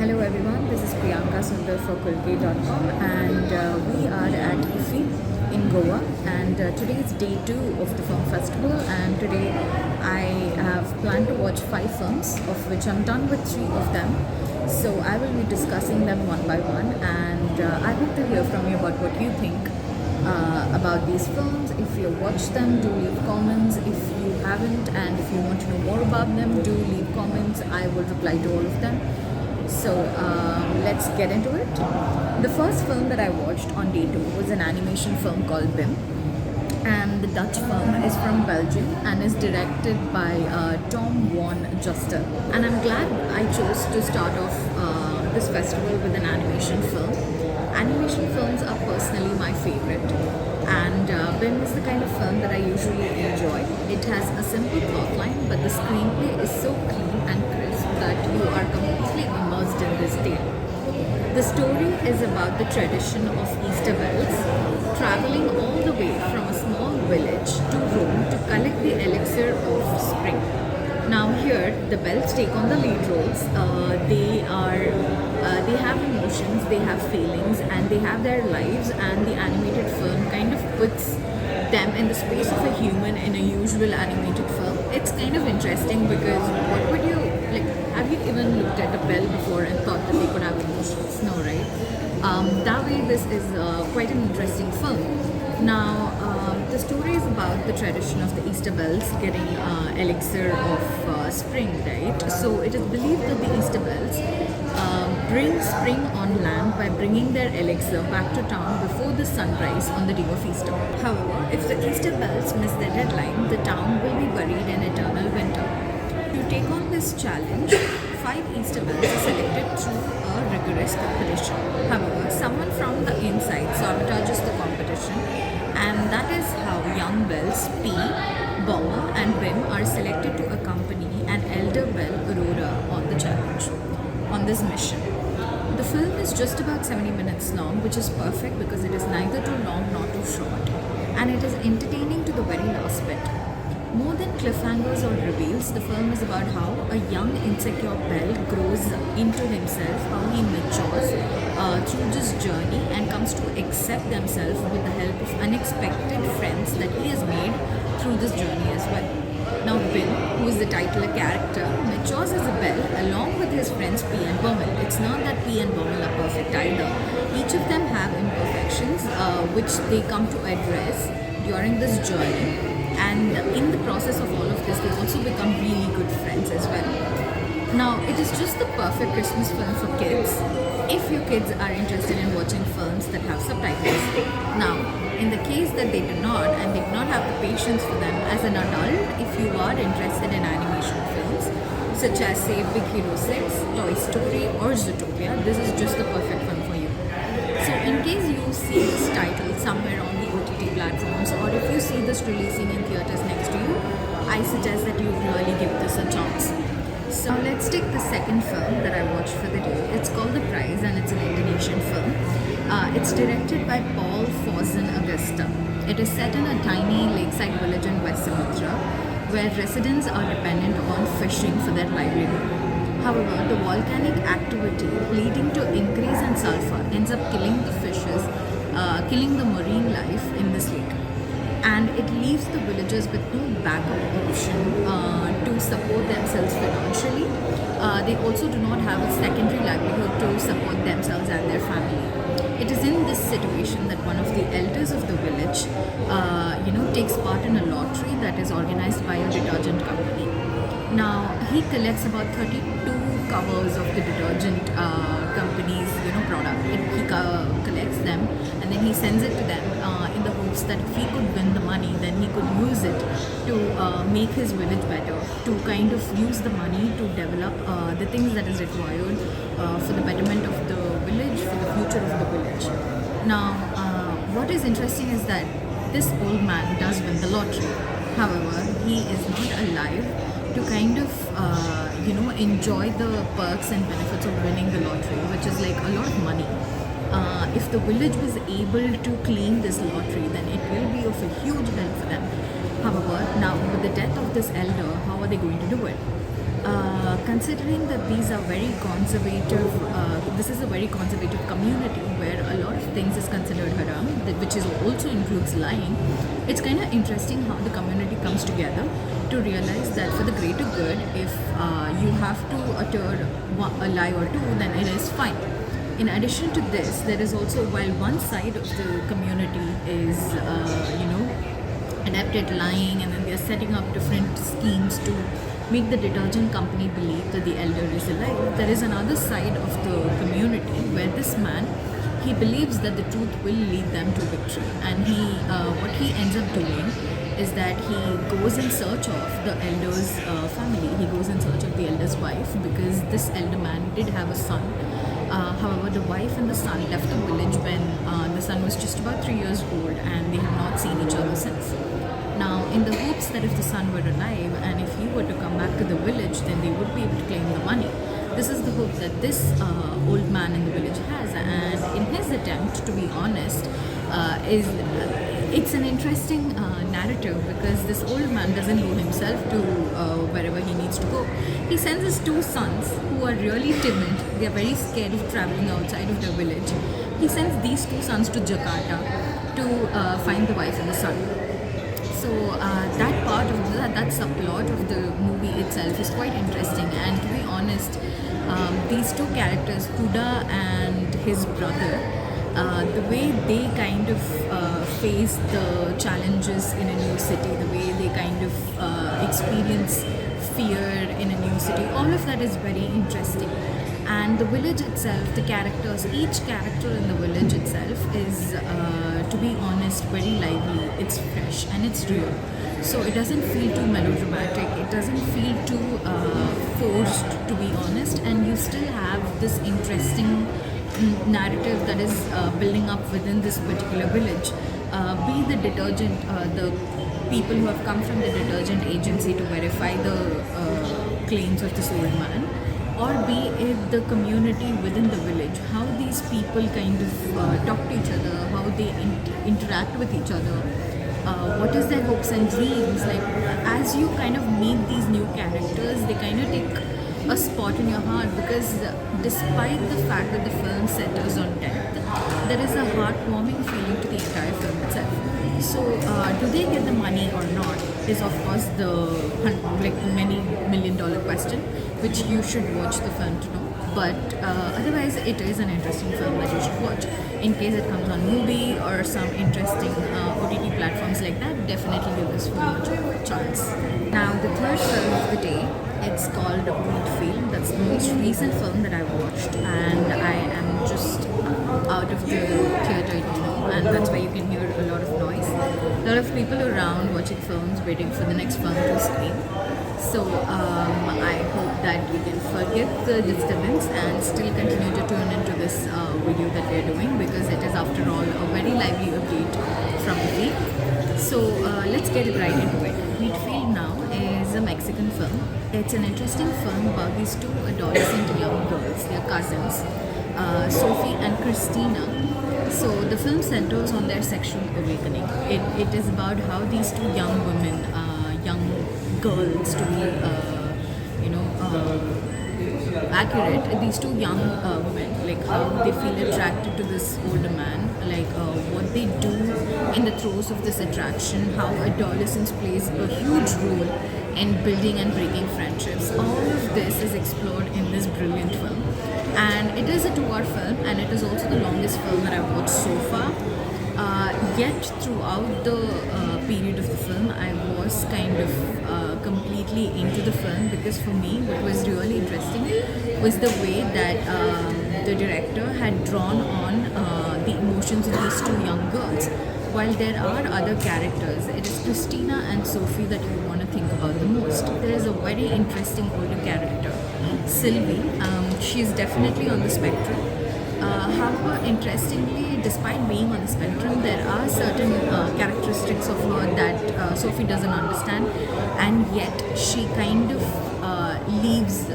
Hello everyone, this is Priyanka Sundar for Khul.com and we are at IFFI in Goa and today is day 2 of the film festival and today I have planned to watch 5 films of which I'm done with 3 of them. So I will be discussing them one by one and I hope to hear from you about what you think about these films. If you watch them, do leave comments. If you haven't and if you want to know more about them, do leave comments. I will reply to all of them. So let's get into it. The first film that I watched on day 2 was an animation film called BIM, and the Dutch film is from Belgium and is directed by Tom van Juster. And I'm glad I chose to start off this festival with an animation film. Animation films are personally my favorite, and BIM is the kind of film that I usually enjoy. It has a simple plotline, but the screenplay is so clean and crisp that you are completely immersed in this tale. The story is about the tradition of Easter bells, traveling all the way from a small village to Rome to collect the elixir of spring. Now here, the bells take on the lead roles. They have emotions, they have feelings, and they have their lives. And the animated film kind of puts them in the space of a human in a usual animated film. It's kind of interesting because what would you like? Have you even looked at a bell before and thought that they could have emotions? No, right? That way, this is quite an interesting film. Now, the story is about the tradition of the Easter bells getting elixir of spring, right? So it is believed that the Easter bells bring spring on land by bringing their elixir back to town before the sunrise on the day of Easter. However, if the Easter bells miss their deadline, the town will be buried in eternal winter. To take on this challenge, 5 Easter bells are selected through a rigorous competition. However, someone from the inside sabotages the competition, and that is how young bells P, Bomber and Bim are selected to accompany an elder bell Aurora on the challenge, on this mission. The film is just about 70 minutes long, which is perfect because it is neither too long nor too short, and it is entertaining to the very last bit. More than cliffhangers or reveals, the film is about how a young insecure bell grows into himself, how he matures through this journey and comes to accept themselves with the help of unexpected friends that he has made through this journey as well. Now Bill, who is the titular character, matures as a bell along with his friends P and Bommel. It's not that P and Bommel are perfect either. Each of them have imperfections which they come to address during this journey. And in the process of all of this, they also become really good friends as well. Now, it is just the perfect Christmas film for kids, if your kids are interested in watching films that have subtitles. Now, in the case that they do not, and they do not have the patience for them, as an adult, if you are interested in animation films, such as, say, Big Hero 6, Toy Story, or Zootopia, this is just the perfect film for you. So, in case you see this title somewhere on the OTT platforms, or if you see this releasing in theaters next to you, I suggest that you really give this a chance. So let's take the second film that I watched for the day. It's called The Prize and it's an Indonesian film. It's directed by Paul Fauzan Agusta. It is set in a tiny lakeside village in West Sumatra where residents are dependent on fishing for their livelihood. However, the volcanic activity leading to increase in sulfur ends up killing the fishes, killing the marine life in this lake. And it leaves the villagers with no backup option to support themselves financially. They also do not have a secondary livelihood to support themselves and their family. It is in this situation that one of the elders of the village, takes part in a lottery that is organized by a detergent company. Now, he collects about 32 covers of the detergent company's product. He collects them and then he sends it to them in the hopes that if he could win the money, then he could use it to make his village better, to kind of use the money to develop the things that is required for the betterment of the village, for the future of the village. Now, what is interesting is that this old man does win the lottery. However, he is not alive to kind of enjoy the perks and benefits of winning the lottery, which is like a lot of money. If the village was able to clean this lottery, then it will be of a huge help for them. However, now with the death of this elder, how are they going to do it? considering that these are very conservative, this is a very conservative community where a lot of things is considered haram, which is also includes lying. It's kind of interesting how the community comes together to realize that for the greater good, if you have to utter a lie or two, then it is fine. In addition to this, there is also, while one side of the community is, adept at lying, and then they're setting up different schemes to make the detergent company believe that the elder is alive, there is another side of the community where this man, he believes that the truth will lead them to victory, and what he ends up doing is that he goes in search of the elder's family. He goes in search of the elder's wife, because this elder man did have a son. However, the wife and the son left the village when the son was just about 3 years old, and they have not seen each other since. Now, in the hopes that if the son were alive and if he were to come back to the village, then they would be able to claim the money. This is the hope that this old man in the village has, and in his attempt, to be honest, it's an interesting narrative, because this old man doesn't go himself to wherever he needs to go. He sends his two sons, who are really timid. They are very scared of traveling outside of their village. He sends these two sons to Jakarta to find the wife and the son. So that part of that subplot of the movie itself is quite interesting. And to be honest, these two characters, Huda and his brother, the way they kind of face the challenges in a new city, the way they kind of experience fear in a new city, all of that is very interesting. And the village itself, the characters, each character in the village itself is, to be honest, very lively. It's fresh and it's real. So it doesn't feel too melodramatic. It doesn't feel too forced, to be honest. And you still have this interesting narrative that is building up within this particular village. Be the detergent, the people who have come from the detergent agency to verify the claims of this old man, or be it the community within the village, how these people kind of talk to each other, how they interact with each other, what is their hopes and dreams. Like, as you kind of meet these new characters, they kind of take a spot in your heart, because despite the fact that the film centers on death, there is a heartwarming feeling to the entire film itself. So do they get the money or not is of course the many $1,000,000 question, which you should watch the film to know. But otherwise, it is an interesting film that you should watch. In case it comes on movie or some interesting OTT platforms like that, definitely give this film a chance. Now, the third film of the day, it's called Wheatfield. That's the most recent film that I've watched, and I am just out of the theater, and that's why you can hear a lot of noise. A lot of people around watching films, waiting for the next film to screen. So I hope that you can forget the disturbance and still continue to tune into this video that we are doing, because it is, after all, a very lively update from the week. So let's get it right into it. Wheatfield now is a Mexican film. It's an interesting film about these two adolescent young girls, their cousins, Sophie and Christina. So the film centers on their sexual awakening. It is about how these two young women, young girls, to be accurate, these two young women, like how they feel attracted to this older man, like what they do in the throes of this attraction, how adolescence plays a huge role in building and breaking friendships. All of this is explored in this brilliant film, and it is a 2-hour film, and it is also the longest film that I've watched so far. Yet throughout the period of the film, I was kind of completely into the film, because for me what was really interesting was the way that the director had drawn on the emotions of these two young girls. While there are other characters, it is Christina and Sophie that you want to think about the most. There is a very interesting older character, Sylvie. She is definitely on the spectrum. However, interestingly, despite being on the spectrum, there are certain characteristics of her that Sophie doesn't understand, and yet she kind of leaves,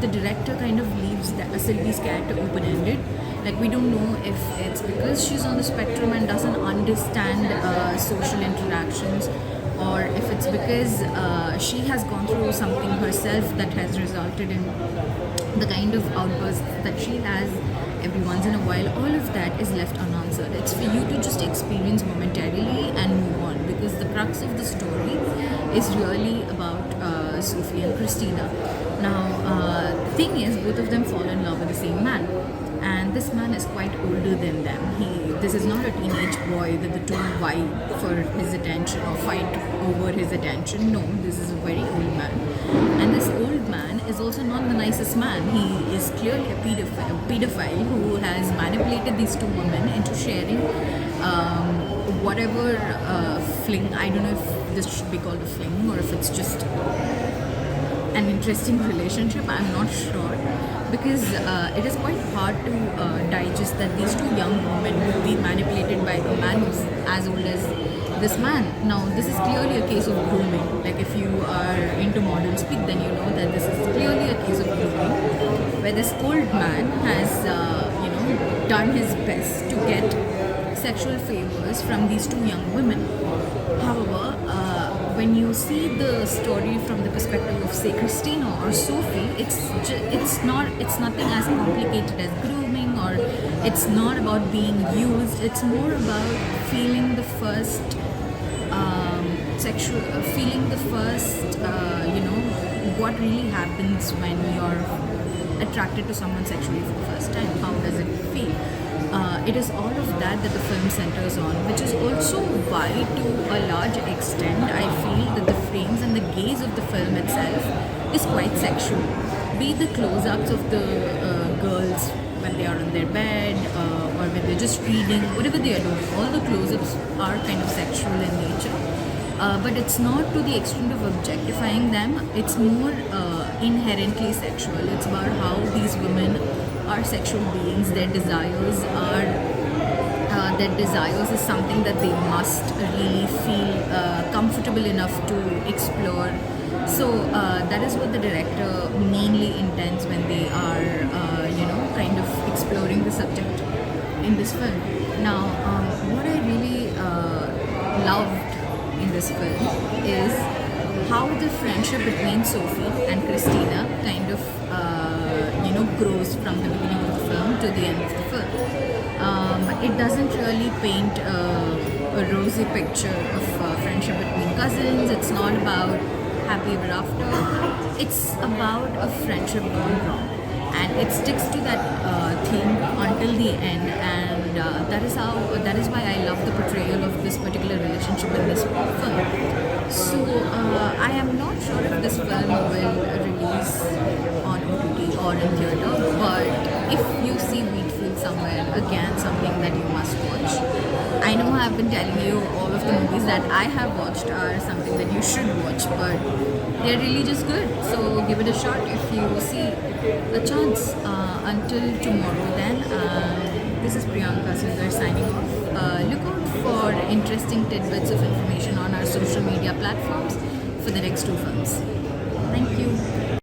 the director kind of leaves Sylvie's character open-ended. Like, we don't know if it's because she's on the spectrum and doesn't understand social interactions, or if it's because she has gone through something herself that has resulted in the kind of outbursts that she has every once in a while. All of that is left unanswered. It's for you to just experience momentarily and move on, because the crux of the story is really about Sophie and Christina. Now, the thing is, both of them fall in love with the same man, and this man is quite older than them. This is not a teenage boy that the two vie for his attention or fight over his attention. No, this is a very old man, and this old man is also not the nicest man. He is clearly a pedophile who has manipulated these two women into sharing whatever fling. I don't know if this should be called a fling or if it's just an interesting relationship. I'm not sure, because it is quite hard to digest that these two young women will be manipulated by a man who's as old as this man. Now, this is clearly a case of grooming. Like, if you are into modern speak, then you know that this is clearly a case of grooming, where this old man has done his best to get sexual favors from these two young women. However, when you see the story from the perspective of, say, Christina or Sophie, it's nothing as complicated as grooming, or it's not about being used. It's more about feeling the first what really happens when you're attracted to someone sexually for the first time. How does it feel? It is all of that the film centers on, which is also why, to a large extent, I feel that the frames and the gaze of the film itself is quite sexual. Be the close-ups of the girls when they are on their bed, or when they're just reading, whatever they are doing, all the close-ups are kind of sexual in nature. But it's not to the extent of objectifying them. It's more inherently sexual. It's about how these women are sexual beings. Their desires is something that they must really feel comfortable enough to explore. So that is what the director mainly intends when they are kind of exploring the subject in this film. Now, what I really loved in this film is how the friendship between Sophie and Christina kind of grows from the beginning of the film to the end of the film. It doesn't really paint a rosy picture of friendship between cousins. It's not about happy ever after. It's about a friendship gone wrong, and it sticks to that theme until the end. And that is why I love the portrayal of this particular relationship in this film. So I am not sure if this film will release on OTT or in theatre, but if you see Wheatfield somewhere, again, something that you must watch. I know I've been telling you all of the movies that I have watched are something that you should watch, but they're really just good. So give it a shot if you see a chance. Until tomorrow then, this is Priyanka Sundar signing off. Look out for interesting tidbits of information on our social media platforms for the next two films. Thank you.